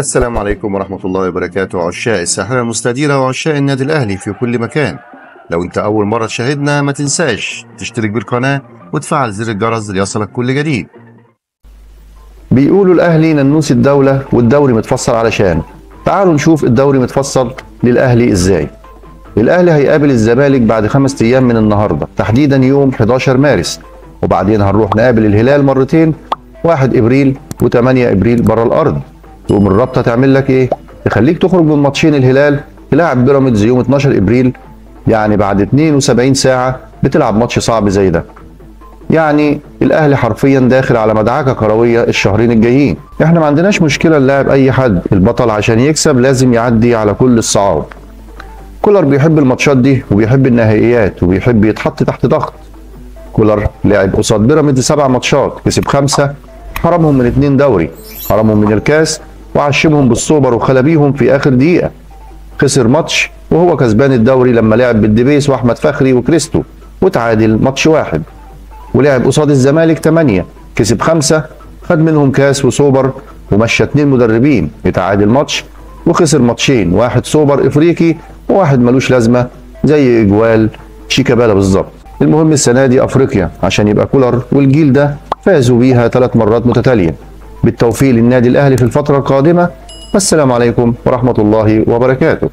السلام عليكم ورحمة الله وبركاته، عشاق الساحرة المستديرة وعشاق النادي الأهلي في كل مكان. لو أنت أول مرة تشاهدنا ما تنساش تشترك بالقناة وتفعل زر الجرس ليصلك كل جديد. بيقولوا الأهلي ننوس الدولة والدوري متفصل علشان. تعالوا نشوف الدوري متفصل للأهلي إزاي. الأهلي هيقابل الزمالك بعد 5 أيام من النهاردة، تحديدا يوم 11 مارس، وبعدين هنروح نقابل الهلال مرتين، 1 إبريل و8 إبريل بره الأرض. تقوم الرابطه تعمل لك ايه؟ تخليك تخرج من ماتشين الهلال تلاعب بيراميدز يوم 12 ابريل، يعني بعد 72 ساعه بتلعب ماتش صعب زي ده. يعني الاهلي حرفيا داخل على مدعكه كرويه الشهرين الجايين. احنا ما عندناش مشكله نلاعب اي حد، البطل عشان يكسب لازم يعدي على كل الصعاب. كولر بيحب الماتشات دي وبيحب النهائيات وبيحب يتحط تحت ضغط. كولر لعب قصاد بيراميدز 7 ماتشات، كسب 5، حرمهم من 2 دوري، حرمهم من الكاس وعشمهم بالسوبر وخلبيهم في اخر دقيقه. خسر ماتش وهو كسبان الدوري لما لعب بالدبيس واحمد فخري وكريستو وتعادل ماتش 1. ولعب قصاد الزمالك 8، كسب 5، خد منهم كاس وسوبر ومشى 2 مدربين، يتعادل ماتش وخسر ماتشين، 1 سوبر افريقي وواحد ملوش لازمه زي اجوال شيكابالا بالظبط. المهم السنه دي افريقيا عشان يبقى كولر والجيل ده فازوا بيها 3 مرات متتاليه. بالتوفيق للنادي الأهلي في الفترة القادمة، والسلام عليكم ورحمة الله وبركاته.